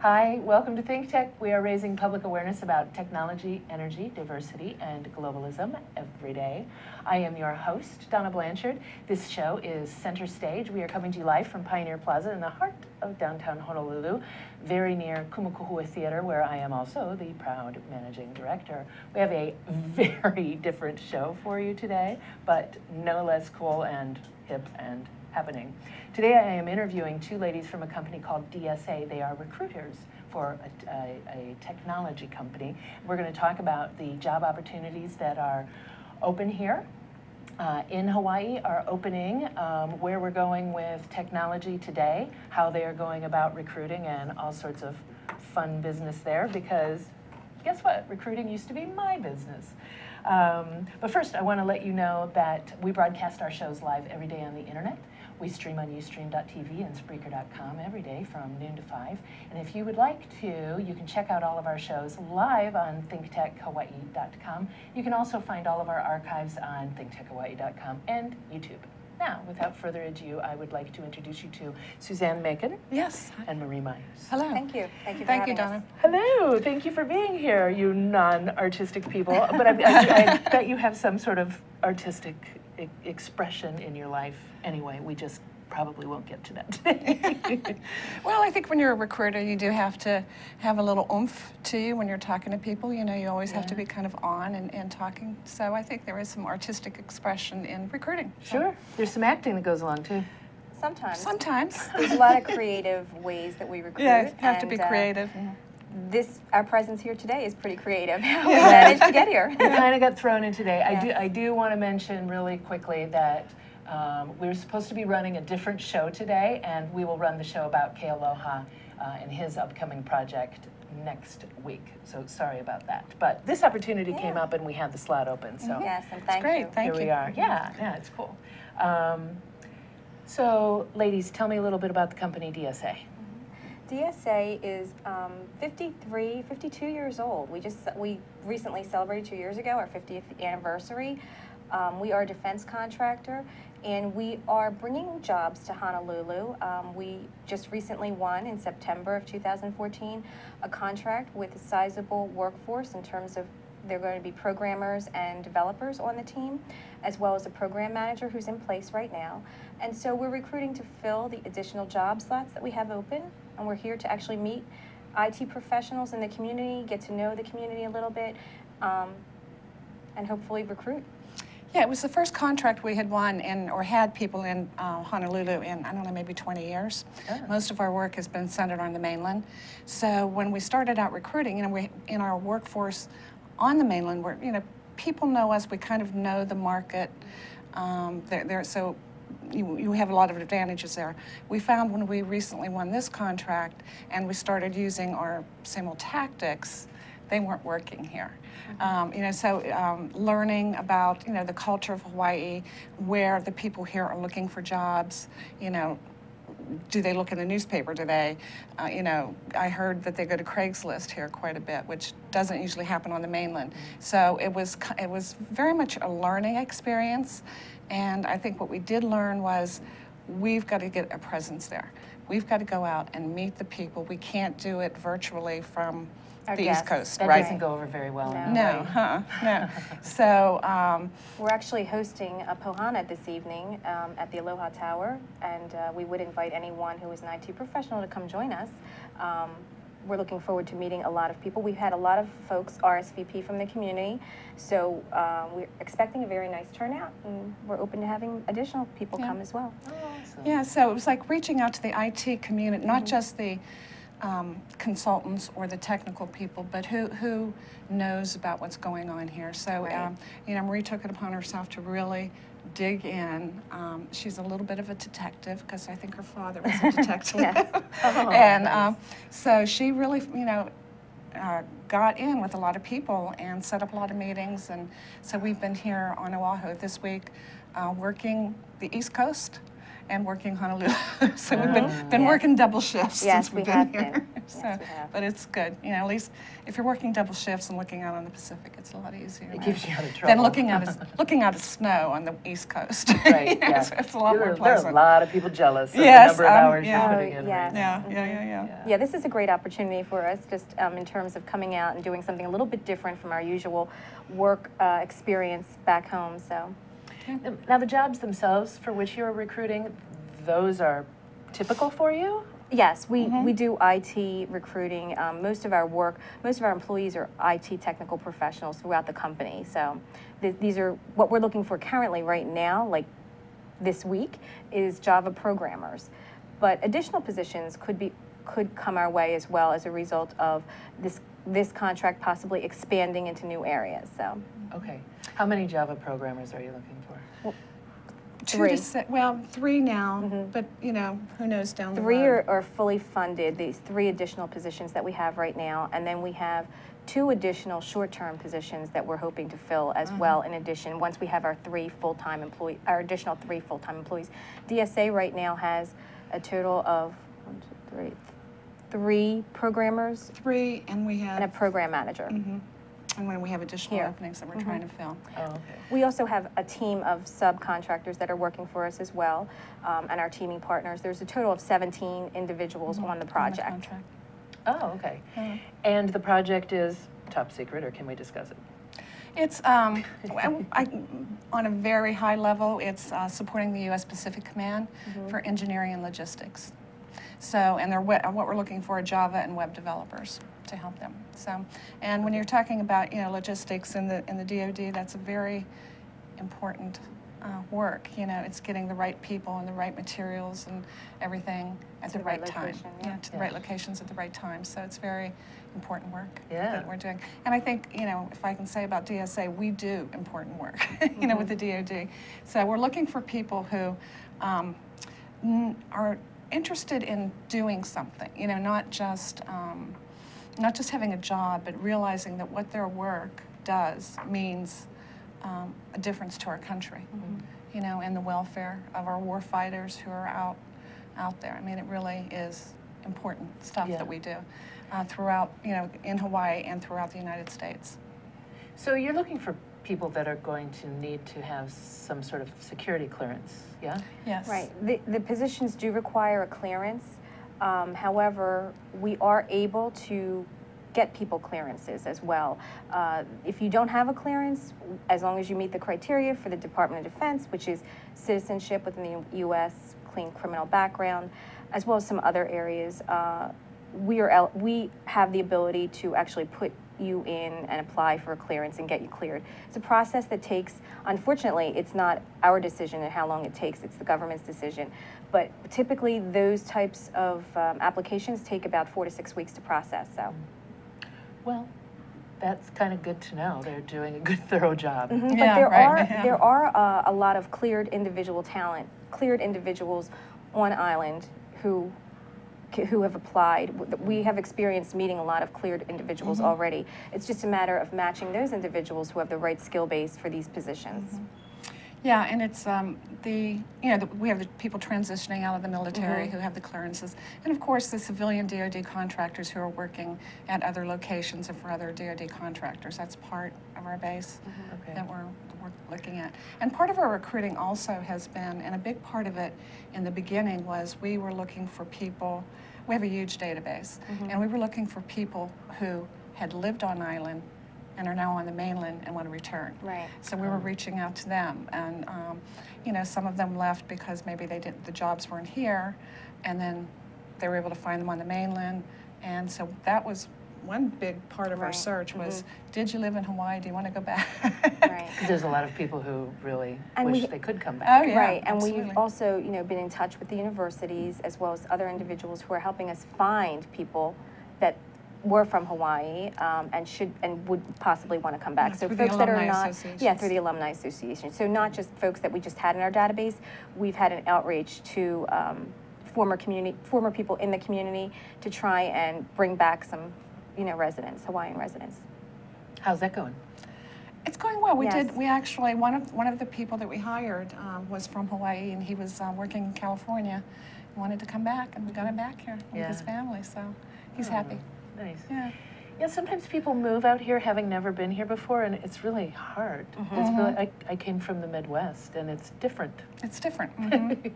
Hi, welcome to ThinkTech. We are raising public awareness about technology, energy, diversity, and globalism every day. I am your host, Donna Blanchard. This show is Center Stage. We are coming to you live from Pioneer Plaza in the heart of downtown Honolulu, very near Kumukuhua Theater, where I am also the proud managing director. We have a very different show for you today, but no less cool and hip and happening. Today I am interviewing two ladies from a company called DSA. They are recruiters for a technology company. We're going to talk about the job opportunities that are open here in Hawaii, are opening, where we're going with technology today, how they are going about recruiting, and all sorts of fun business there, because guess what? Recruiting used to be my business. But first, I want to let you know that we broadcast our shows live every day on the internet. We stream on ustream.tv and Spreaker.com every day from noon to 5. And if you would like to, you can check out all of our shows live on ThinkTechHawaii.com. You can also find all of our archives on ThinkTechHawaii.com and YouTube. Now, without further ado, I would like to introduce you to Suzanne E.Macon. Yes. And Marie Myers. Hello. Thank you. Thank you for Thank you, having Donna. us. Hello. Thank you for being here, you non-artistic people. But I bet you have some sort of artistic expression in your life. Anyway, we just probably won't get to that today. Well, I think when you're a recruiter, you do have to have a little oomph to you when you're talking to people. You know, you always have to be kind of on and talking. So I think there is some artistic expression in recruiting. Sure. There's some acting that goes along, too. Sometimes. Sometimes. There's a lot of creative ways that we recruit. Yeah, you have to be creative. Our presence here today is pretty creative. We managed to get here. We kind of got thrown in today. Yes. I do want to mention really quickly that we're supposed to be running a different show today, and we will run the show about Kealoha and his upcoming project next week. So sorry about that. But this opportunity came up, and we had the slot open. So Yes, and thank you. great. Thank here you. we are. Yeah, it's cool. So, ladies, tell me a little bit about the company DSA. DSA is 52 years old. We recently celebrated 2 years ago our 50th anniversary. We are a defense contractor, and we are bringing jobs to Honolulu. We just recently won in September of 2014 a contract with a sizable workforce in terms of there are going to be programmers and developers on the team, as well as a program manager who's in place right now. And so we're recruiting to fill the additional job slots that we have open, and we're here to actually meet IT professionals in the community, get to know the community a little bit, and hopefully recruit. Yeah, it was the first contract we had won or had people in Honolulu in, I don't know, maybe 20 years. Oh. Most of our work has been centered on the mainland. So when we started out recruiting, you know, we in our workforce on the mainland, people know us, we kind of know the market. So you have a lot of advantages there. We found when we recently won this contract and we started using our same old tactics, they weren't working here. Learning about, the culture of Hawaii, where the people here are looking for jobs, do they look in the newspaper? Do they, I heard that they go to Craigslist here quite a bit, which doesn't usually happen on the mainland. So it was very much a learning experience, and I think what we did learn was we've got to get a presence there. We've got to go out and meet the people. We can't do it virtually from the East Coast, that right? doesn't go over very well. No. No. So we're actually hosting a Pohana this evening at the Aloha Tower, and we would invite anyone who is an IT professional to come join us. We're looking forward to meeting a lot of people. We've had a lot of folks RSVP from the community, so we're expecting a very nice turnout, and we're open to having additional people come as well. Oh, awesome. yeah, so it was like reaching out to the IT community, not just the consultants or the technical people, but who knows about what's going on here. So, Marie took it upon herself to really dig in. She's a little bit of a detective because I think her father was a detective. Nice. So she really, got in with a lot of people and set up a lot of meetings. And so we've been here on Oahu this week working the East Coast and working Honolulu. So we've been Yes. working double shifts Yes, since we've we been have here. been. So, Yes, we have. but it's good. You know, at least if you're working double shifts and looking out on the Pacific, it's a lot easier. It keeps you out of trouble. Than looking out at snow on the East Coast. Right, You know, yeah. so it's a lot more There are pleasant. a lot of people jealous of Yes, the number of hours yeah. you're putting in. yes. Right now. Yeah. Yeah, this is a great opportunity for us, just in terms of coming out and doing something a little bit different from our usual work experience back home. So, Now, the jobs themselves for which you're recruiting, those are typical for you? yes, we do IT recruiting. Most of our employees are IT technical professionals throughout the company. So, these are what we're looking for currently right now, like this week, is Java programmers. But additional positions could come our way as well as a result of this contract possibly expanding into new areas. So. Okay. How many Java programmers are you looking for? Three now, but you know, who knows down the road. Three are fully funded, these 3 additional positions that we have right now, and then we have 2 additional short-term positions that we're hoping to fill as well, in addition, once we have our additional 3 full-time employees. DSA right now has a total of 3 programmers 3, and we have and a program manager. and when we have additional Here. openings that we're trying to fill. Oh, okay. We also have a team of subcontractors that are working for us as well, and our teaming partners. There's a total of 17 individuals on the project. Contract. Oh, okay. And the project is top secret, or can we discuss it? It's on a very high level. It's supporting the U.S. Pacific Command for engineering and logistics. So, and what we're looking for are Java and web developers to help them. So, and when you're talking about logistics in the DoD, that's a very important work. You know, it's getting the right people and the right materials and everything at the right time. location, yeah. To the right locations at the right time. So it's very important work Yeah. that we're doing. And I think, if I can say about DSA, we do important work, with the DoD. So we're looking for people who are interested in doing something, not just having a job, but realizing that what their work does means a difference to our country, and the welfare of our war fighters who are out there. I mean, it really is important stuff that we do throughout, in Hawaii and throughout the United States. So you're looking for people that are going to need to have some sort of security clearance, yeah? Yes. Right. The positions do require a clearance. However, we are able to get people clearances as well. If you don't have a clearance, as long as you meet the criteria for the Department of Defense, which is citizenship within the U.S., clean criminal background, as well as some other areas, we have the ability to actually put you in and apply for a clearance and get you cleared. It's a process that takes, unfortunately, it's not our decision and how long it takes, it's the government's decision. But typically those types of applications take about 4 to 6 weeks to process, so. Well, that's kind of good to know. They're doing a good, thorough job. But Yeah, there right. there are a lot of cleared individuals on island who have applied. We have experienced meeting a lot of cleared individuals already. It's just a matter of matching those individuals who have the right skill base for these positions. Yeah, and it's we have the people transitioning out of the military who have the clearances, and of course the civilian DoD contractors who are working at other locations and for other DoD contractors. That's part of our base Okay. that we're looking at. And part of our recruiting also has been, and a big part of it in the beginning was we were looking for people. We have a huge database, and we were looking for people who had lived on island and are now on the mainland and want to return. Right. So we were reaching out to them, and some of them left because maybe the jobs weren't here, and then they were able to find them on the mainland, and so that was one big part of our Right. search was, did you live in Hawaii? Do you want to go back? Right. Because there's a lot of people who really And wish we- they could come Oh, back. yeah, Right, and absolutely. we've also, been in touch with the universities as well as other individuals who are helping us find people that were from Hawaii and would possibly want to come back. Yeah, So through the folks that are alumni not, associations. through the alumni association. So not just folks that we just had in our database. We've had an outreach to former people in the community to try and bring back some, residents, Hawaiian residents. How's that going? It's going well. Yes. We actually, one of the people that we hired was from Hawaii, and he was working in California. He wanted to come back, and we got him back here with his family, so he's happy. Nice. Yeah. Yeah, sometimes people move out here having never been here before, and it's really hard. It's really, I came from the Midwest, and it's different. It's different.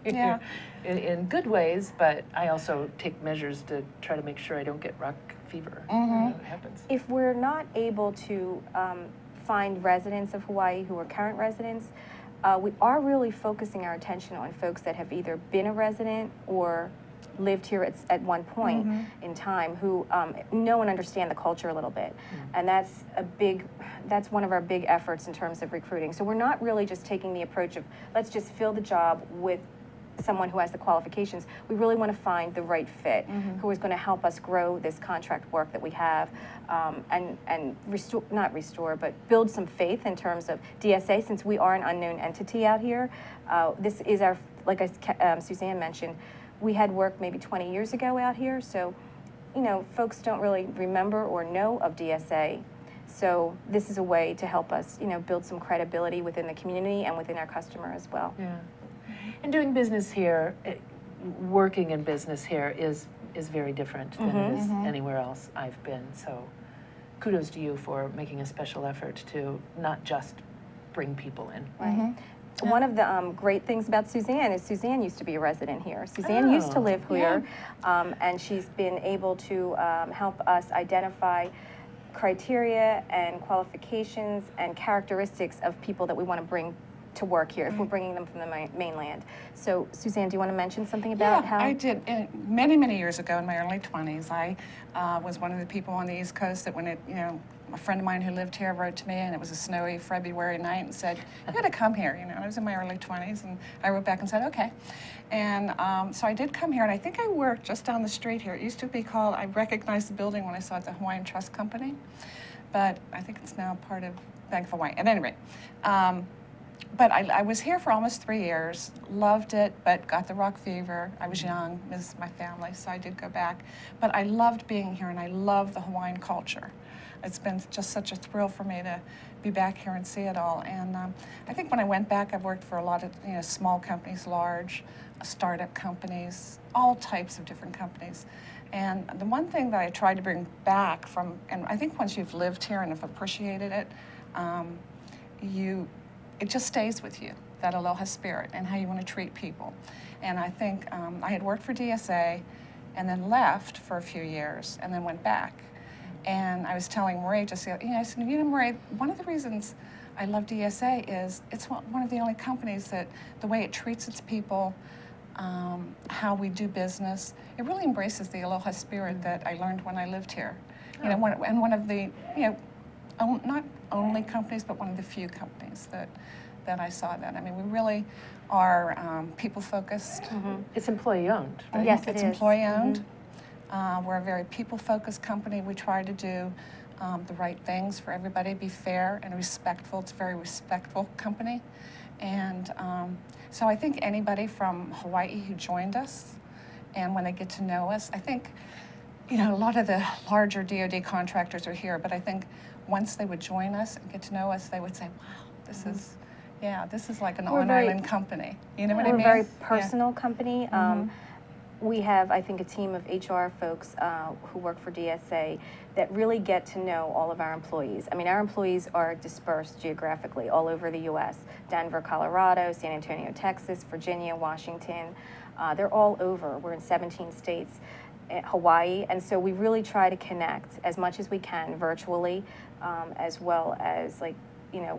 Yeah. in good ways, but I also take measures to try to make sure I don't get rock fever. It happens. If we're not able to find residents of Hawaii who are current residents, we are really focusing our attention on folks that have either been a resident or lived here at one point in time, who know and understand the culture a little bit. And that's one of our big efforts in terms of recruiting. So we're not really just taking the approach of, let's just fill the job with someone who has the qualifications. We really want to find the right fit, who is going to help us grow this contract work that we have, and not restore, but build some faith in terms of DSA, since we are an unknown entity out here. This is our, like Suzanne mentioned, we had work maybe 20 years ago out here, so, you know, folks don't really remember or know of DSA. So this is a way to help us, you know, build some credibility within the community and within our customer as well. Yeah. And doing business here, working in business here is very different than it is anywhere else I've been. So kudos to you for making a special effort to not just bring people in. Right. One of the great things about Suzanne is Suzanne used to be a resident here. Suzanne used to live here, and she's been able to help us identify criteria and qualifications and characteristics of people that we want to bring to work here if we're bringing them from the mainland. So Suzanne, do you want to mention something about how? I did. Many, many years ago in my early 20s, I was one of the people on the East Coast that when it, you know, a friend of mine who lived here wrote to me, and it was a snowy February night, and said, you got to come here. You know, I was in my early 20s, and I wrote back and said, okay. And so I did come here, and I think I worked just down the street here. It used to be called, I recognized the building when I saw it, the Hawaiian Trust Company, but I think it's now part of Bank of Hawaii. At any rate, but I was here for almost 3 years, loved it, but got the rock fever. I was young, missed my family, so I did go back. But I loved being here, and I love the Hawaiian culture. It's been just such a thrill for me to be back here and see it all. And I think when I went back, I've worked for a lot of small companies, large startup companies, all types of different companies. And the one thing that I tried to bring back from, and I think once you've lived here and have appreciated it, it just stays with you, that aloha spirit and how you want to treat people. And I think I had worked for DSA and then left for a few years and then went back. And I was telling Marie just the other, I said, Marie, one of the reasons I love DSA is it's one of the only companies that the way it treats its people, how we do business, it really embraces the aloha spirit that I learned when I lived here. And one of the, not only companies, but one of the few companies that I saw that. I mean, we really are people-focused. It's employee-owned, right? Yes, It's employee-owned. We're a very people-focused company. We try to do the right things for everybody, be fair and respectful. It's a very respectful company. And so I think anybody from Hawaii who joined us, and when they get to know us, I think, a lot of the larger DoD contractors are here, but I think once they would join us and get to know us, they would say, wow, this is like an on-island company. You know what I mean? We're a very personal company. We have, I think, a team of HR folks who work for DSA that really get to know all of our employees. I mean, our employees are dispersed geographically all over the U.S. Denver, Colorado, San Antonio, Texas, Virginia, Washington. They're all over. We're in 17 states, Hawaii, and so we really try to connect as much as we can virtually, as well as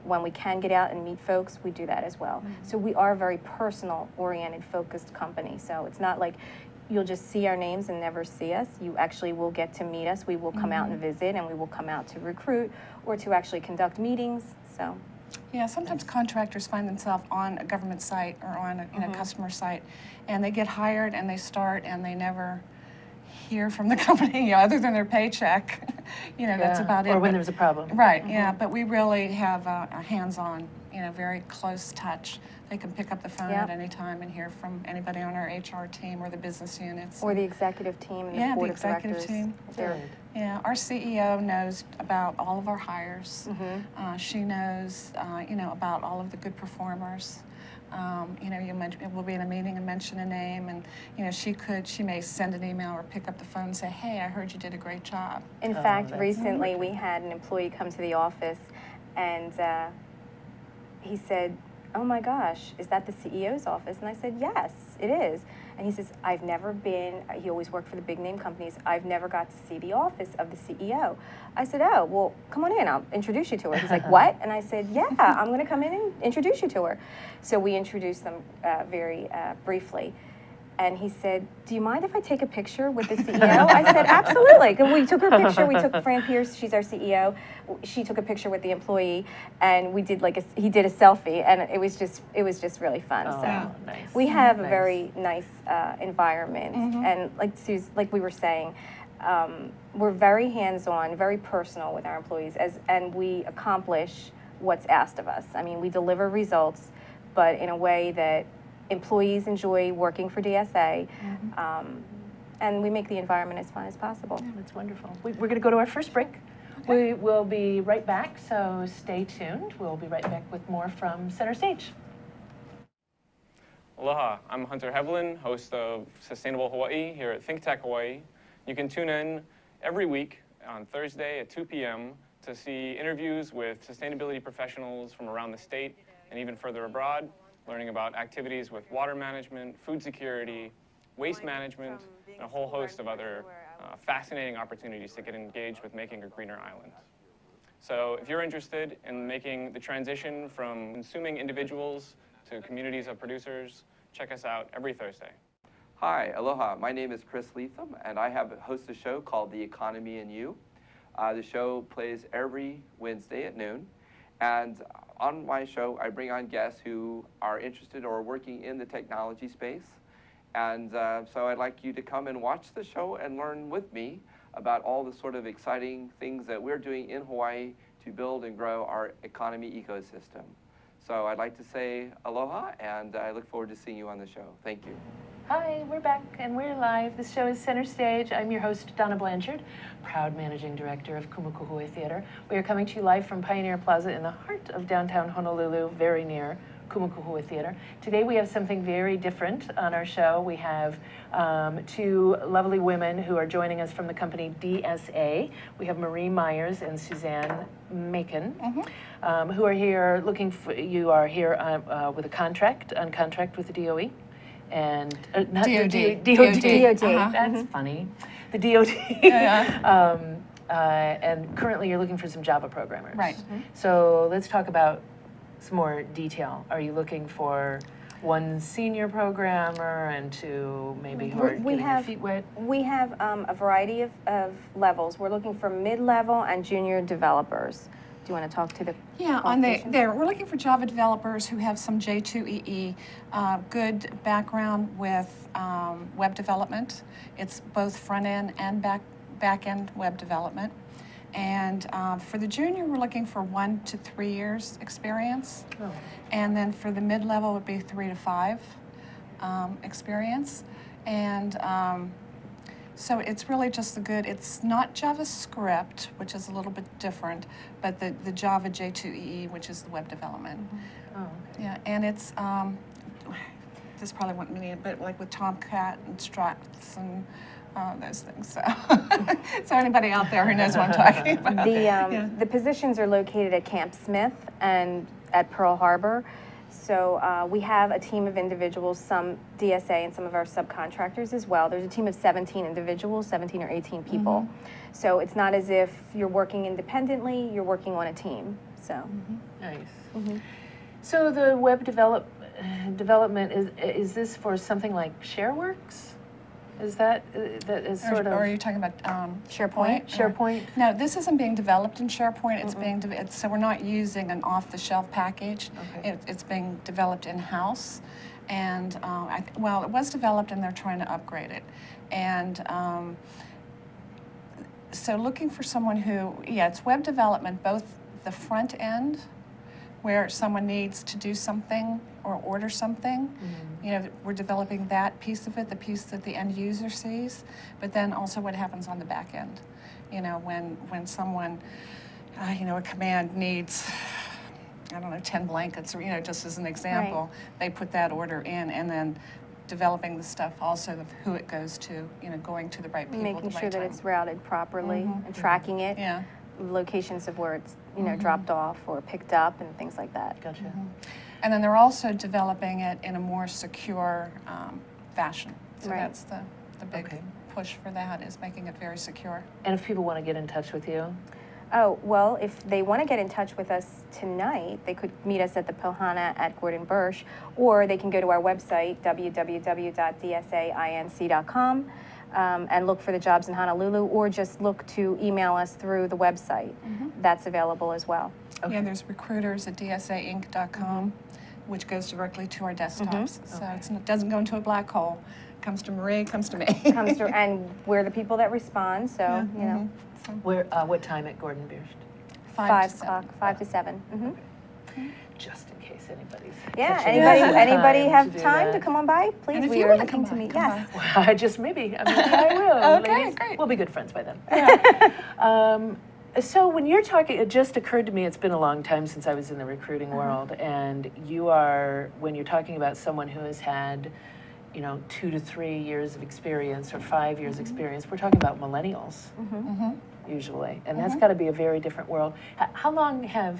when we can get out and meet folks, we do that as well. So we are a very personal-oriented, focused company. So it's not like you'll just see our names and never see us. You actually will get to meet us. We will come out and visit, and we will come out to recruit or to actually conduct meetings. So. Yeah, sometimes contractors find themselves on a government site or on a customer site, and they get hired and they start and they never hear from the company, other than their paycheck. That's about it. Or when there's a problem. Right, yeah, but we really have a hands-on very close touch. They can pick up the phone at any time and hear from anybody on our HR team or the business units. Or the executive team and the board of directors. Yeah, the executive team. Good. Yeah, our CEO knows about all of our hires. She knows, about all of the good performers. You mentioned, we'll be in a meeting and mention a name, and she may send an email or pick up the phone and say, hey, I heard you did a great job. In fact, recently we had an employee come to the office, and he said, oh my gosh, is that the CEO's office? And I said, yes, it is. And he says, I've never been, he always worked for the big name companies, I've never got to see the office of the CEO. I said, oh, well, come on in, I'll introduce you to her. He's like, what? And I said, yeah, I'm gonna come in and introduce you to her. So we introduced them very briefly. And he said, do you mind if I take a picture with the CEO? I said, absolutely. And we took her picture. We took Fran Pierce, she's our CEO. She took a picture with the employee, and we did he did a selfie, and it was just really fun. Oh, so nice. we have a very nice environment, and like we were saying, we're very hands-on, very personal with our employees, and we accomplish what's asked of us. I mean, we deliver results, but in a way that employees enjoy working for DSA, and we make the environment as fun as possible. Yeah, that's wonderful. We're going to go to our first break. Okay. We will be right back, so stay tuned. We'll be right back with more from Center Stage. Aloha, I'm Hunter Hevlin, host of Sustainable Hawaii here at ThinkTech Hawaii. You can tune in every week on Thursday at 2 p.m. to see interviews with sustainability professionals from around the state and even further abroad, learning about activities with water management, food security, waste management, and a whole host of other fascinating opportunities to get engaged with making a greener island. So if you're interested in making the transition from consuming individuals to communities of producers, check us out every Thursday. Hi, aloha. My name is Chris Leatham, and I host a show called The Economy and You. The show plays every Wednesday at noon. And on my show, I bring on guests who are interested or working in the technology space. And so I'd like you to come and watch the show and learn with me about all the sort of exciting things that we're doing in Hawaii to build and grow our economy ecosystem. So I'd like to say aloha, and I look forward to seeing you on the show. Thank you. Hi, we're back and we're live. This show is Center Stage. I'm your host, Donna Blanchard, proud managing director of Kumukuhui Theater. We are coming to you live from Pioneer Plaza in the heart of downtown Honolulu, very near Kumukuhui Theater. Today we have something very different on our show. We have two lovely women who are joining us from the company DSA. We have Marie Meyers and Suzanne E.Macon, who are here looking for, you are here with a contract, on contract with the DOE. And not DOD. DOD. That's funny. The DOD. And currently you're looking for some Java programmers. Right. So let's talk about some more detail. Are you looking for one senior programmer and two maybe who are getting their feet wet? We have a variety of levels. We're looking for mid-level and junior developers. Do you want to talk to the we're looking for Java developers who have some J2EE, good background with web development. It's both front-end and back-end web development. And for the junior, we're looking for 1 to 3 years experience. Oh. And then for the mid-level, it would be 3 to 5 experience. And so it's really just it's not JavaScript, which is a little bit different, but the Java J2EE, which is the web development. Oh, okay. Yeah, and it's, this probably wouldn't mean it, but like with Tomcat and Struts and those things. So, so anybody out there who knows what I'm talking about. The positions are located at Camp Smith and at Pearl Harbor. So we have a team of individuals, some DSA and some of our subcontractors as well. There's a team of 17 individuals, 17 or 18 people. So it's not as if you're working independently, you're working on a team. So nice. So the web development, is this for something like ShareWorks? Is that sort of? Or are you talking about SharePoint? SharePoint? No, this isn't being developed in SharePoint. It's so we're not using an off-the-shelf package. Okay. It's being developed in-house, and well, it was developed, and they're trying to upgrade it. And so looking for someone who, it's web development, both the front end where someone needs to do something or order something. You know, we're developing that piece of it, the piece that the end user sees, but then also what happens on the back end. You know, when someone, you know, a command needs, I don't know, 10 blankets, or, you know, just as an example, they put that order in, and then developing the stuff also of who it goes to, you know, going to the right people Making at the right sure that time. it's routed properly and tracking it. Yeah. Locations of where it's, you know, dropped off or picked up and things like that. Gotcha. And then they're also developing it in a more secure fashion. So Right. that's the big Okay. push for that, is making it very secure. And if people want to get in touch with you, Oh, well, if they want to get in touch with us tonight, they could meet us at the Pilhana at Gordon Birch, or they can go to our website, www.dsainc.com, and look for the jobs in Honolulu, or just look to email us through the website. That's available as well. Yeah, there's recruiters at dsainc.com, which goes directly to our desktops. So it doesn't go into a black hole. It comes to Marie, comes to me. Comes through, and we're the people that respond, so, you know, where, what time at Gordon Birch? 5 to 7. o'clock, 5 to 7. Just in case anybody's. Yeah, catching anybody time have do time to that. come on by? Please, And if we you are wanna looking come to by, meet. come Yes. Well, just maybe. I mean, I will. Okay, ladies. great. We'll be good friends by then. So when you're talking, it just occurred to me, it's been a long time since I was in the recruiting world, and you are, when you're talking about someone who has had, you know, 2 to 3 years of experience or 5 years experience, we're talking about millennials usually, and that's got to be a very different world. How long have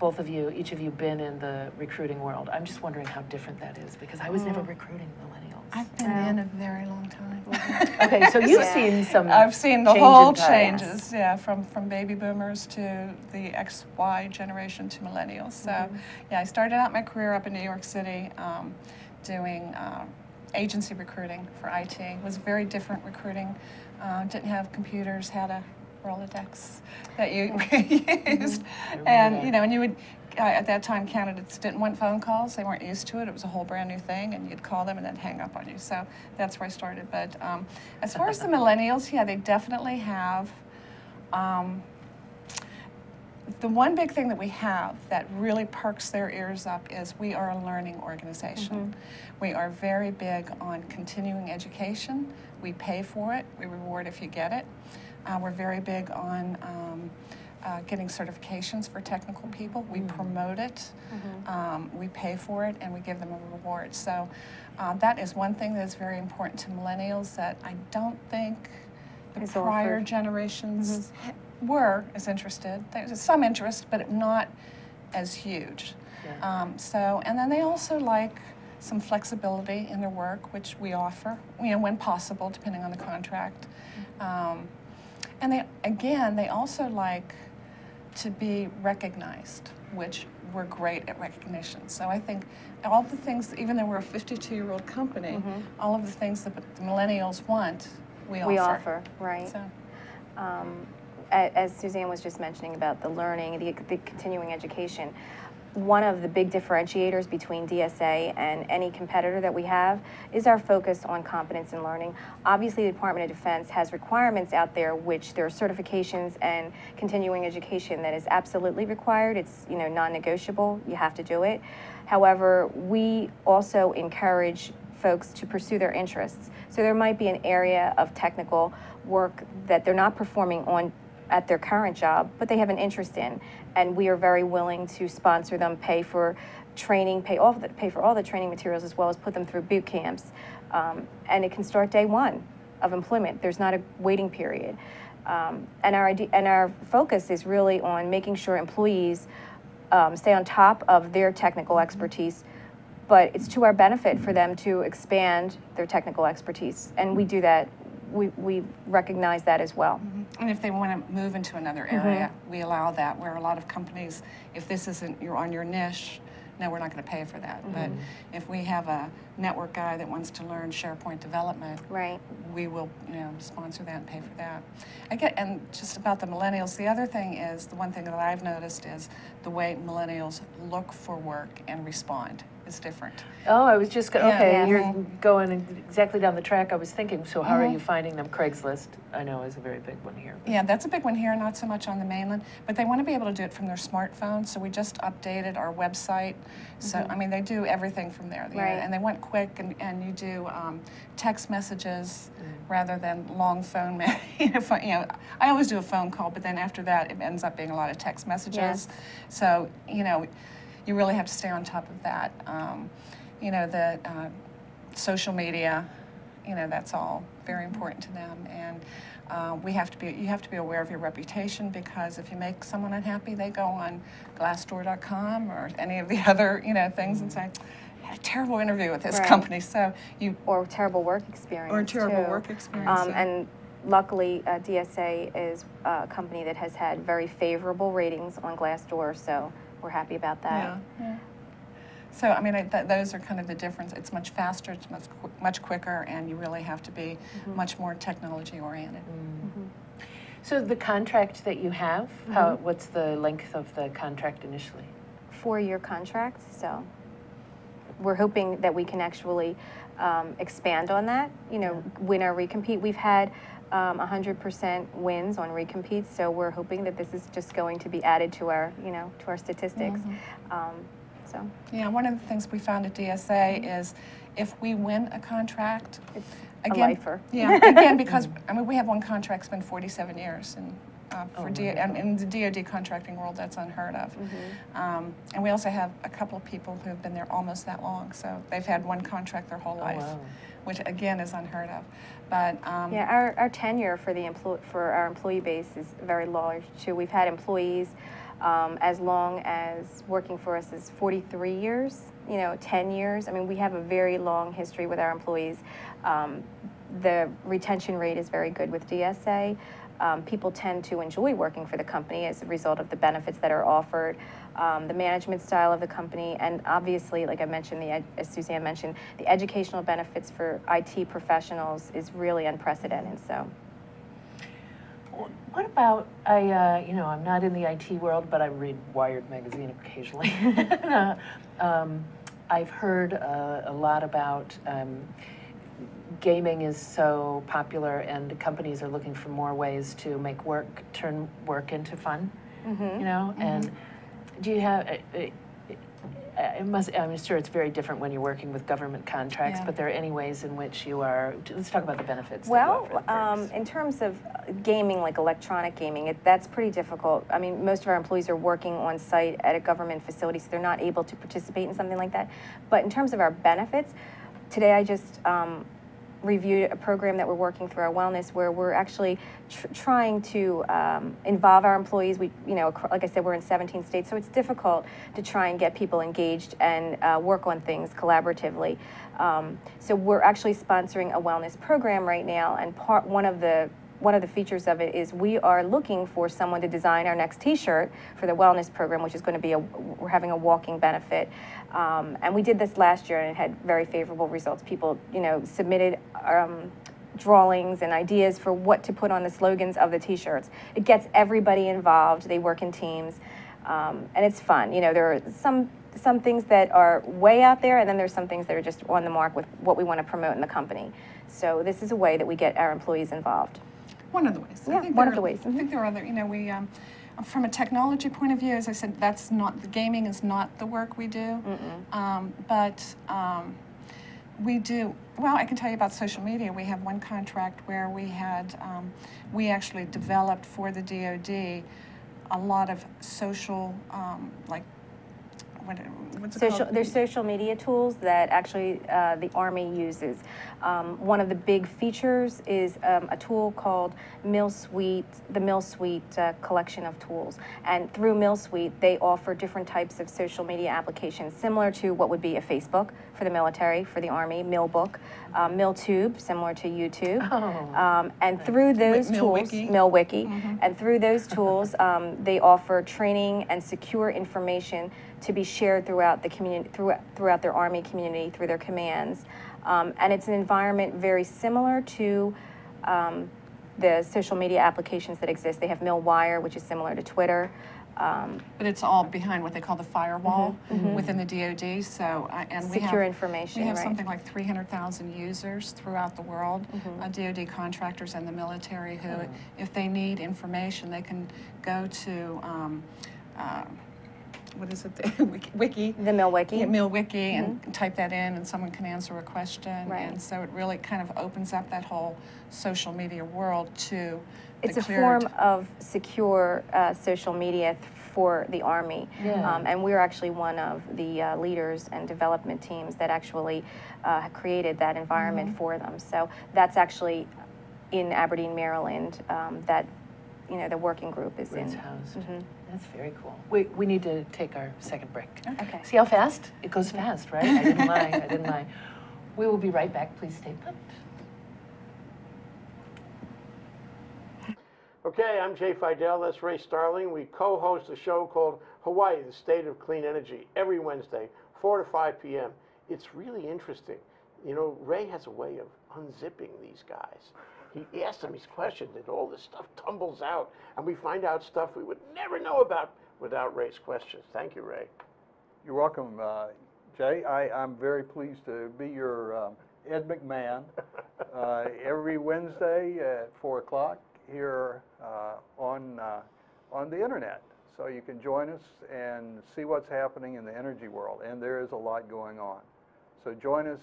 both of you, each of you, been in the recruiting world? I'm just wondering how different that is, because I was never recruiting millennials. I've been in a very long time. Okay, so you've seen some. I've seen the change whole in times. changes, yeah, from baby boomers to the XY generation to millennials. So, yeah, I started out my career up in New York City doing agency recruiting for IT. It was very different recruiting. Didn't have computers, had a Rolodex that you used. And, you know, and you would, at that time, candidates didn't want phone calls. They weren't used to it. It was a whole brand new thing, and you'd call them and then hang up on you. So that's where I started. But as far as the millennials, yeah, they definitely have. The one big thing that we have that really perks their ears up is we are a learning organization. We are very big on continuing education. We pay for it. We reward if you get it. We're very big on getting certifications for technical people. We promote it, we pay for it, and we give them a reward. So that is one thing that is very important to millennials that I don't think the Is prior offered. generations were as interested. There's some interest, but not as huge. So, and then they also like some flexibility in their work, which we offer, you know, when possible, depending on the contract. And they also like to be recognized, which we're great at recognition. So I think all the things, even though we're a 52-year-old company, all of the things that the millennials want, we offer. Right. So. As Suzanne was just mentioning about the learning, the continuing education, one of the big differentiators between DSA and any competitor that we have is our focus on competence in learning. Obviously, the Department of Defense has requirements out there, which there are certifications and continuing education that is absolutely required. It's, you know, non-negotiable. You have to do it. However, we also encourage folks to pursue their interests. So there might be an area of technical work that they're not performing on at their current job, but they have an interest in, and we are very willing to sponsor them, pay for training, pay for all the training materials, as well as put them through boot camps, and it can start day one of employment. There's not a waiting period, and our focus is really on making sure employees stay on top of their technical expertise, but it's to our benefit for them to expand their technical expertise, and we do that. We recognize that as well. And if they want to move into another area, we allow that, where a lot of companies, if this isn't you're on your niche, no, we're not going to pay for that. But if we have a network guy that wants to learn SharePoint development, Right. we will, you know, sponsor that and pay for that. And just about the millennials, the other thing is, the one thing that I've noticed is the way millennials look for work and respond is different. Oh, I was just, okay, Yeah. you're going exactly down the track I was thinking. So how are Mhm. you finding them? Craigslist, I know, is a very big one here. Yeah, that's a big one here, not so much on the mainland, but they want to be able to do it from their smartphone, so we just updated our website. So, I mean, they do everything from there. Right. And they want quick, and you do text messages rather than long phone, I always do a phone call, but then after that, it ends up being a lot of text messages. Yes. So, you really have to stay on top of that. The social media, that's all very important to them. And you have to be aware of your reputation, because if you make someone unhappy, they go on Glassdoor.com or any of the other, things and say, I had a terrible interview with this Right. company. So Or terrible work experience. Or a terrible too. work experience. Yeah. And luckily, DSA is a company that has had very favorable ratings on Glassdoor, so we're happy about that. Yeah. So, I mean, those are kind of the difference. It's much faster, it's much quicker, and you really have to be much more technology oriented. So the contract that you have, what's the length of the contract initially? 4-year contract, so we're hoping that we can actually expand on that, win our recompete. We've had 100% wins on recompetes, so we're hoping that this is just going to be added to our, to our statistics. Yeah, one of the things we found at DSA is if we win a contract, It's again, a lifer. Yeah, again, because we have one contract that's been 47 years, and and in the DoD contracting world, that's unheard of. And we also have a couple of people who have been there almost that long, so they've had one contract their whole life, which again is unheard of. But yeah, our tenure for our employee base is very large too. We've had employees as long as working for us is 43 years, 10 years. I mean, we have a very long history with our employees. The retention rate is very good with DSA. People tend to enjoy working for the company as a result of the benefits that are offered, the management style of the company, and obviously, like I mentioned, as Suzanne mentioned, the educational benefits for IT professionals is really unprecedented. So. What about, I'm not in the IT world, but I read Wired magazine occasionally. I've heard a lot about gaming is so popular, and companies are looking for more ways to make turn work into fun, and do you have, I'm sure it's very different when you're working with government contracts, but there are any ways in which you are, let's talk about the benefits. Well, in terms of gaming, like electronic gaming, that's pretty difficult. I mean, most of our employees are working on site at a government facility, so they're not able to participate in something like that. But in terms of our benefits, today I just reviewed a program that we're working through our wellness, where we're actually trying to involve our employees. We, like I said, we're in 17 states, so it's difficult to try and get people engaged and work on things collaboratively. So we're actually sponsoring a wellness program right now, and one of the features of it is we are looking for someone to design our next T-shirt for the wellness program, which is going to be we're having a walking benefit. And we did this last year, and it had very favorable results. People, submitted drawings and ideas for what to put on the slogans of the T-shirts. It gets everybody involved. They work in teams, and it's fun. There are some things that are way out there, and then there's some things that are just on the mark with what we want to promote in the company. So this is a way that we get our employees involved. One of the ways. Yeah, one of the ways. I think there are other, we, from a technology point of view, as I said, the gaming is not the work we do. But we do, well, I can tell you about social media. We have one contract where we actually developed for the DoD a lot of social, what's it called? There's social media tools that actually the Army uses. One of the big features is a tool called MillSuite, the MillSuite collection of tools. And through MillSuite, they offer different types of social media applications, similar to what would be a Facebook for the military, for the Army, MillBook, MillTube, similar to YouTube. And through those tools, MillWiki, and through those tools, they offer training and secure information to be shared throughout the community, throughout their Army community, through their commands. And it's an environment very similar to the social media applications that exist. They have MillWire, which is similar to Twitter. But it's all behind what they call the firewall within the DoD. So, and we secure have information. We have right? something like 300,000 users throughout the world, DoD contractors and the military who, if they need information, they can go to what is it? Wiki. The MilWiki. Yeah, MilWiki, and type that in, and someone can answer a question. Right. And so it really kind of opens up that whole social media world to It's the a cleared. form of secure social media for the Army. Yeah. And we're actually one of the leaders and development teams that actually created that environment for them. So that's actually in Aberdeen, Maryland, that the working group is Where it's in. housed. That's very cool. We need to take our second break. Okay. See how fast? It goes fast, right? I didn't lie. I didn't lie. We will be right back. Please stay put. Okay, I'm Jay Fidel, that's Ray Starling. We co-host a show called Hawaii, the State of Clean Energy, every Wednesday, 4 to 5 p.m. It's really interesting. Ray has a way of unzipping these guys. He asks them these questions and all this stuff tumbles out, and we find out stuff we would never know about without Ray's questions. Thank you, Ray. You're welcome, Jay. I'm very pleased to be your Ed McMahon every Wednesday at 4 o'clock here on the internet. So you can join us and see what's happening in the energy world, and there is a lot going on. So join us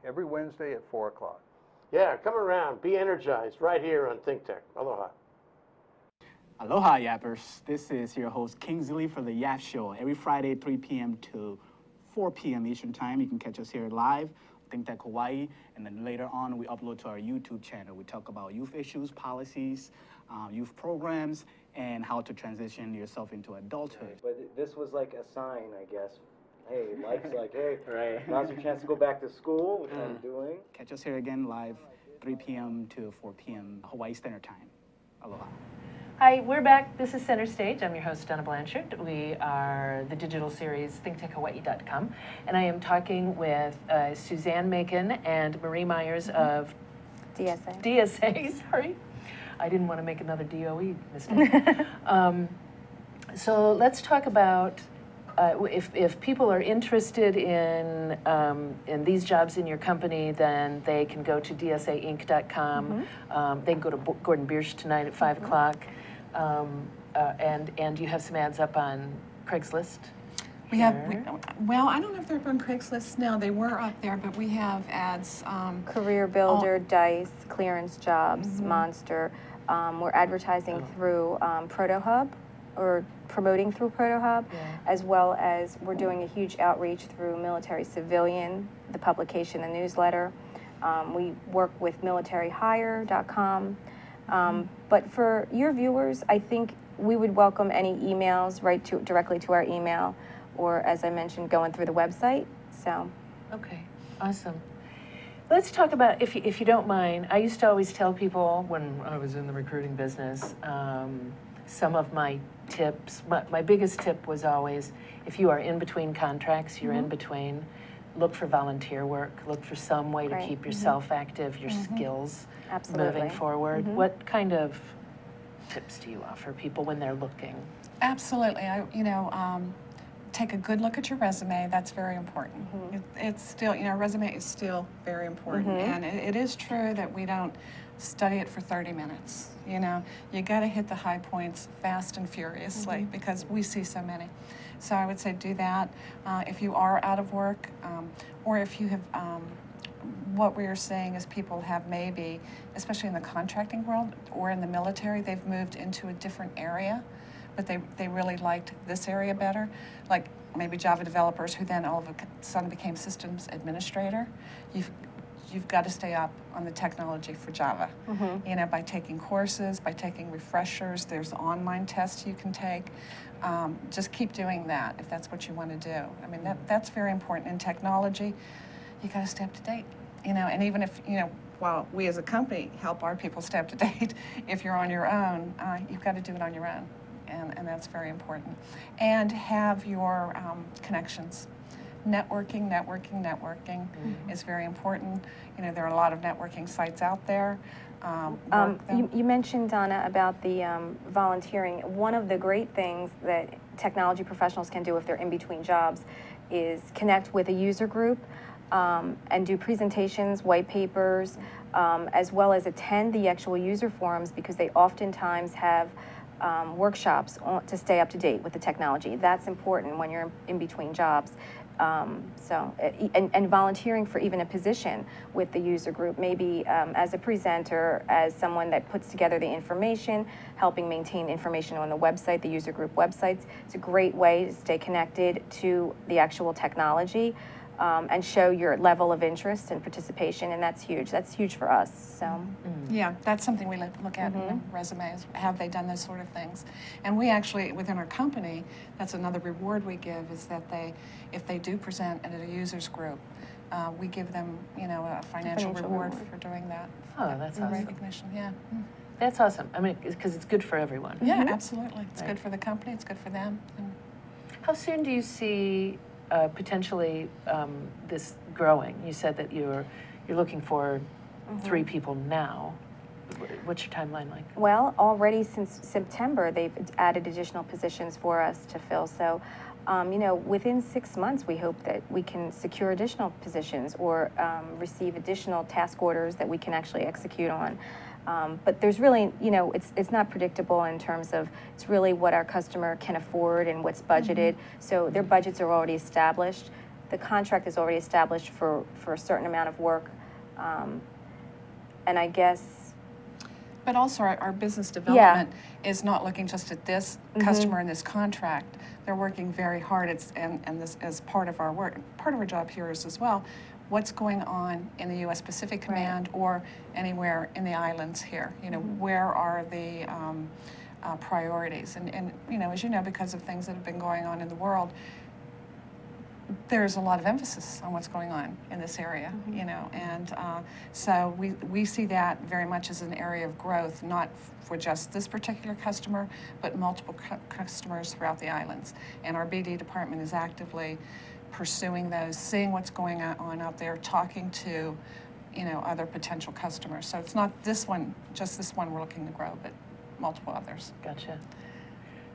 every Wednesday at 4 o'clock. Yeah, come around, be energized, right here on ThinkTech. Aloha. Aloha, Yappers. This is your host, Kingsley, for the Yap Show. Every Friday, 3 p.m. to 4 p.m. Eastern Time. You can catch us here live, ThinkTech Hawaii, and then later on, we upload to our YouTube channel. We talk about youth issues, policies, youth programs, and how to transition yourself into adulthood. But this was like a sign, I guess. Hey, life's like, hey, Right. now's your chance to go back to school, which I'm doing. Catch us here again live, 3 p.m. to 4 p.m. Hawaii Standard Time. Aloha. Hi, we're back. This is Center Stage. I'm your host, Donna Blanchard. We are the digital series ThinkTechHawaii.com, and I am talking with Suzanne E.Macon and Marie Meyers of DSA. Sorry, I didn't want to make another DOE mistake. So let's talk about if people are interested in these jobs in your company, then they can go to DSAinc.com. They can go to Gordon Biersch tonight at 5 o'clock. And you have some ads up on Craigslist. Well, I don't know if they're up on Craigslist now. They were up there, but we have ads. Career Builder, DICE, Clearance Jobs, Monster. We're advertising through ProtoHub, or promoting through ProtoHub, as well as we're doing a huge outreach through Military Civilian, the publication, the newsletter. We work with militaryhire.com. But for your viewers, I think we would welcome any emails directly to our email, or as I mentioned, going through the website. So. Okay, awesome. Let's talk about, if you don't mind, I used to always tell people when I was in the recruiting business, some of my tips, my biggest tip was always, if you are in between contracts, you're in between, look for volunteer work, look for some way to keep yourself active, your skills moving forward. What kind of tips do you offer people when they're looking? Absolutely. Take a good look at your resume. That's very important. It's still, resume is still very important. And it is true that we don't study it for 30 minutes. You got to hit the high points fast and furiously because we see so many. So I would say do that. If you are out of work, or if you have, what we are seeing is people have maybe, especially in the contracting world or in the military, they've moved into a different area, but they really liked this area better. Like maybe Java developers who then all of a sudden became systems administrator. You've got to stay up on the technology for Java, by taking courses, by taking refreshers. There's online tests you can take. Just keep doing that if that's what you want to do. I mean, that's very important in technology. You got to stay up to date, and even if, while we as a company help our people stay up to date, if you're on your own, you've got to do it on your own, and that's very important. And have your connections. Networking is very important. There are a lot of networking sites out there. work them? You mentioned, Donna, about the volunteering. One of the great things that technology professionals can do if they're in between jobs is connect with a user group and do presentations, white papers, as well as attend the actual user forums, because they oftentimes have workshops to stay up to date with the technology. That's important when you're in between jobs. And volunteering for even a position with the user group, maybe as a presenter, as someone that puts together the information, helping maintain information on the website, the user group websites. It's a great way to stay connected to the actual technology and show your level of interest and participation, and that's huge. That's huge for us. So. Yeah, that's something we look at in the resumes. Have they done those sort of things? And we actually, within our company, that's another reward we give, is that if they do present at a users group, we give them, a financial reward for doing that. Oh, that's awesome. Recognition, yeah. That's awesome. I mean, because it's good for everyone. Yeah, absolutely. It's good for the company. It's good for them. How soon do you see potentially this growing? You said that you're looking for 3 people now. What's your timeline like? Well, already since September, they've added additional positions for us to fill. So, within 6 months, we hope that we can secure additional positions or receive additional task orders that we can actually execute on. But there's really, it's not predictable in terms of, it's really what our customer can afford and what's budgeted. So their budgets are already established. The contract is already established for a certain amount of work. And I guess... But also our business development is not looking just at this customer and this contract. They're working very hard, and this as part of our work. Part of our job here is as well, what's going on in the U.S. Pacific Command or anywhere in the islands here. Where are the priorities? And as you know, because of things that have been going on in the world, there's a lot of emphasis on what's going on in this area, and so we see that very much as an area of growth, not for just this particular customer, but multiple customers throughout the islands. And our BD department is actively pursuing those, seeing what's going on out there, talking to, other potential customers. So it's not just this one we're looking to grow, but multiple others. Gotcha.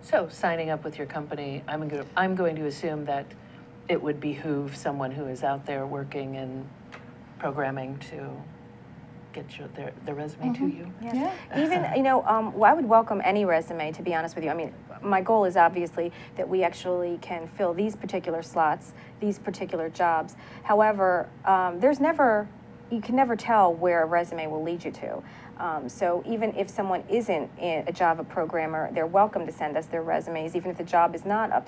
So signing up with your company, I'm going to assume that it would behoove someone who is out there working in programming to get their resume to you. Yes. Yeah. Even, I would welcome any resume, to be honest with you. I mean, my goal is obviously that we actually can fill these particular slots, these particular jobs. However, you can never tell where a resume will lead you to. So even if someone isn't a Java programmer, they're welcome to send us their resumes, even if the job is not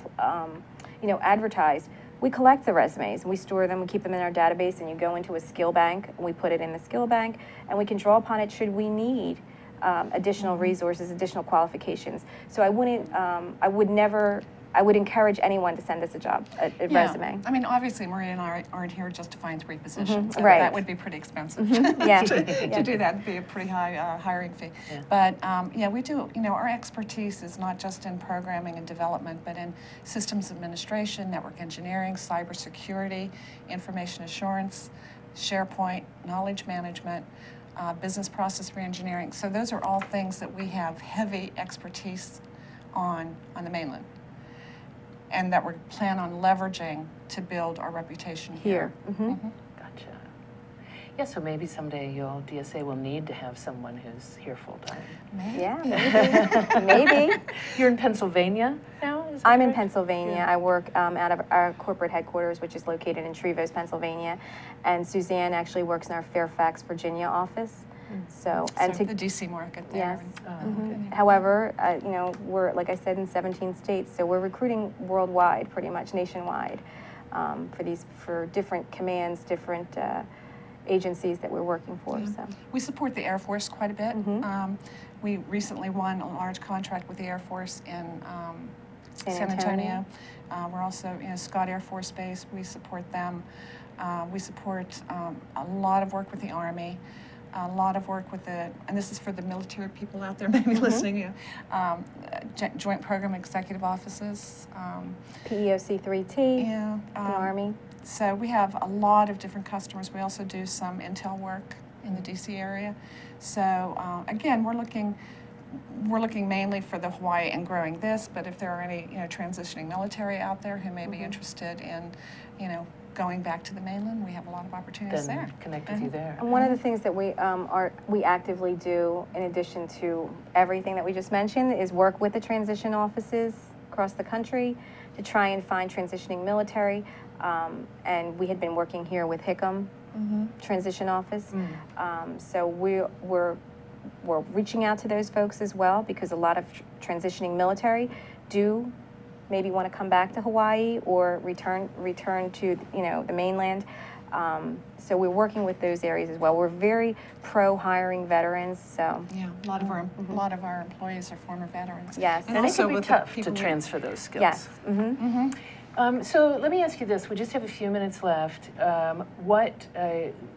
advertised. We collect the resumes and we store them, we keep them in our database, and you go into a skill bank and we put it in the skill bank, and we can draw upon it should we need additional resources, additional qualifications. So I would encourage anyone to send us a resume. I mean, obviously Maria and I aren't here just to find 3 positions. Right. That would be pretty expensive. To do that would be a pretty high hiring fee. Yeah. But we do, our expertise is not just in programming and development, but in systems administration, network engineering, cybersecurity, information assurance, SharePoint, knowledge management, business process reengineering. So those are all things that we have heavy expertise on the mainland, and that we plan on leveraging to build our reputation here. Gotcha. Yeah, so maybe someday DSA will need to have someone who's here full time. Yeah, maybe. You're in Pennsylvania now? I'm in Pennsylvania. Yeah. I work out of our corporate headquarters, which is located in Trevose, Pennsylvania, and Suzanne actually works in our Fairfax, Virginia office. So the DC market there. Yes. However, we're, like I said, in 17 states, so we're recruiting worldwide, pretty much nationwide, for different commands, different agencies that we're working for. Yeah. So we support the Air Force quite a bit. We recently won a large contract with the Air Force in San Antonio. We're also, Scott Air Force Base. We support them. We support a lot of work with the Army. A lot of work with and this is for the military people out there maybe listening, Joint Program Executive Offices. PEOC3T, the Army. So we have a lot of different customers. We also do some intel work in the DC area. So again, we're looking mainly for the Hawaii and growing this, but if there are any transitioning military out there who may be interested in going back to the mainland, we have a lot of opportunities Then there. connect with you there. And one of the things that we actively do, in addition to everything that we just mentioned, is work with the transition offices across the country to try and find transitioning military. And we had been working here with HICM transition office. So we're reaching out to those folks as well, because a lot of transitioning military do maybe want to come back to Hawaii or return to the mainland. So we're working with those areas as well. We're very pro hiring veterans. So yeah, a lot of our employees are former veterans. Yes, and it can be tough to transfer those skills. Yes. So let me ask you this. We just have a few minutes left.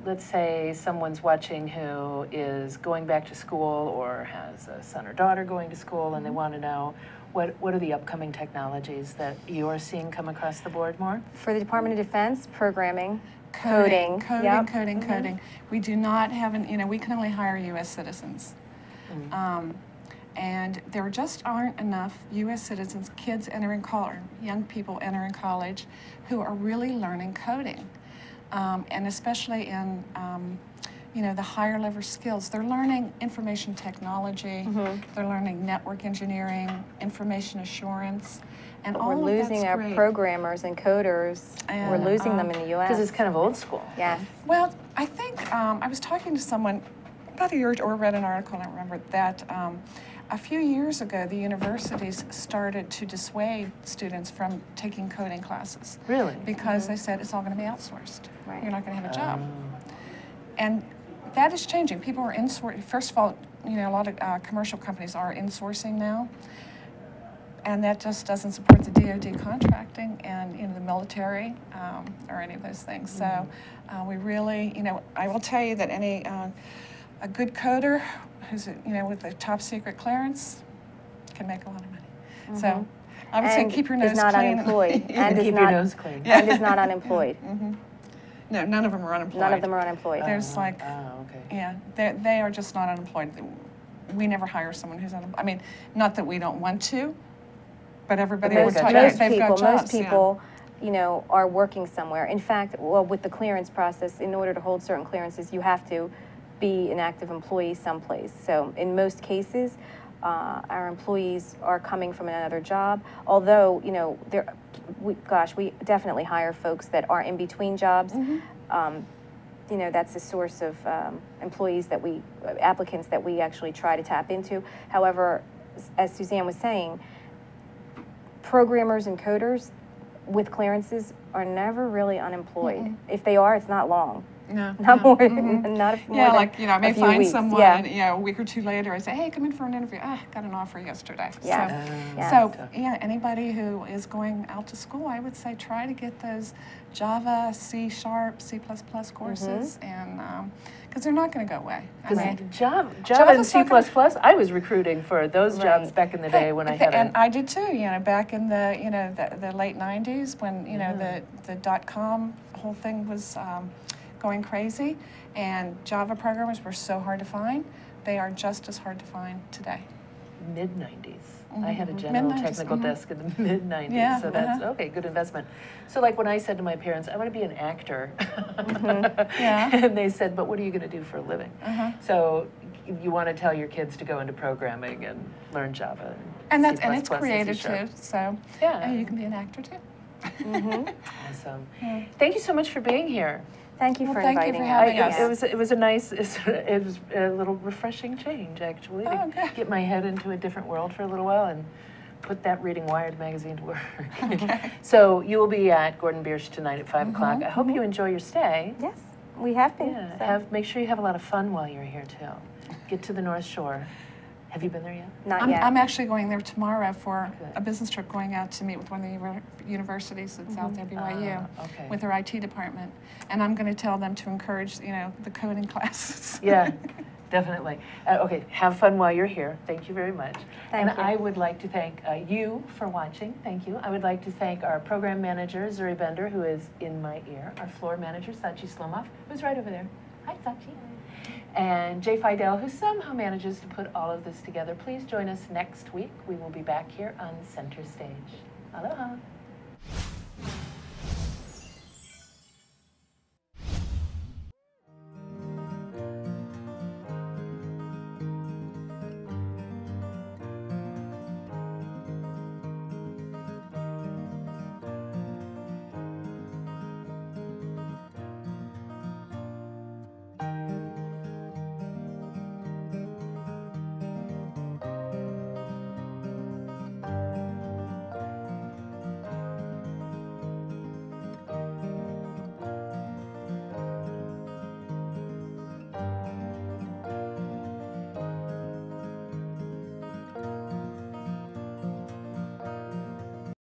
Let's say someone's watching who is going back to school or has a son or daughter going to school, and they want to know what are the upcoming technologies that you're seeing come across the board more? For the Department of Defense, programming, coding. Yep. Coding. We do not have we can only hire U.S. citizens. And there just aren't enough U.S. citizens, kids entering college, young people entering college, who are really learning coding, and especially in the higher level skills. They're learning information technology. They're learning network engineering, information assurance, and but all we're of losing that's our great. Programmers and coders. And, we're losing them in the U.S. Because it's kind of old school. Yes. Well, I think I was talking to someone about a year or read an article, I don't remember, that a few years ago, the universities started to dissuade students from taking coding classes. Really? Because they said it's all going to be outsourced. Right. You're not going to have a job. And that is changing. People are insourcing. First of all, a lot of commercial companies are insourcing now. And that just doesn't support the DoD contracting and the military or any of those things. So we really, I will tell you that a good coder who's with a top secret clearance can make a lot of money. So I would say keep your nose clean. Is not clean. unemployed. And keep your nose clean. And is not unemployed. No, none of them are unemployed. None of them are unemployed. There's okay. yeah, they are just not unemployed. We never hire someone who's unemployed. I mean, not that we don't want to, but everybody But would they've tell got you jobs. they've got jobs. Most people, are working somewhere. In fact, with the clearance process, in order to hold certain clearances, you have to be an active employee someplace. So in most cases, our employees are coming from another job. Although, we definitely hire folks that are in between jobs. That's a source of applicants that we actually try to tap into. However, as Suzanne was saying, programmers and coders with clearances are never really unemployed. If they are, it's not long. No, Not no. more, not more Yeah, than I may a few find weeks. someone, Yeah. and, a week or two later, I say, hey, come in for an interview. Got an offer yesterday. Yes. So, anybody who is going out to school, I would say try to get those Java, C#, C++ courses, and because they're not going to go away. Because Java and Java's C++, not gonna- I was recruiting for those jobs back in the day when I had and I did too. Back in the late '90s when the .com whole thing was going crazy, and Java programmers were so hard to find. They are just as hard to find today. mid-90s. I had a general Mid-90s, technical desk in the mid-90s, Yeah, so that's okay, good investment. So like when I said to my parents, I want to be an actor, Yeah. and they said, but what are you going to do for a living? So you want to tell your kids to go into programming and learn Java And C++ it's creative C#. too. So Yeah. you can be an actor too. Awesome. Thank you so much for being here. Thank you Well, for thank you inviting for us. having us. It was a nice, it was a little refreshing change actually to Oh, good. get my head into a different world for a little while and put that reading Wired magazine to work. So you will be at Gordon Biersch tonight at 5 o'clock. I hope you enjoy your stay. Yes, we have been. Yeah, make sure you have a lot of fun while you're here too. Get to the North Shore. Have you been there yet? Not yet. I'm actually going there tomorrow for Good. a business trip, going out to meet with one of the universities that's out there, BYU, okay. with their IT department. And I'm going to tell them to encourage, the coding classes. Yeah, definitely. Okay, have fun while you're here. Thank you very much. Thank and you. I would like to thank you for watching. Thank you. I would like to thank our program manager, Zuri Bender, who is in my ear, our floor manager, Sachi Slomov, who's right over there. Hi, Sachi. and Jay Fidel, who somehow manages to put all of this together. Please join us next week. We will be back here on Center Stage. Aloha.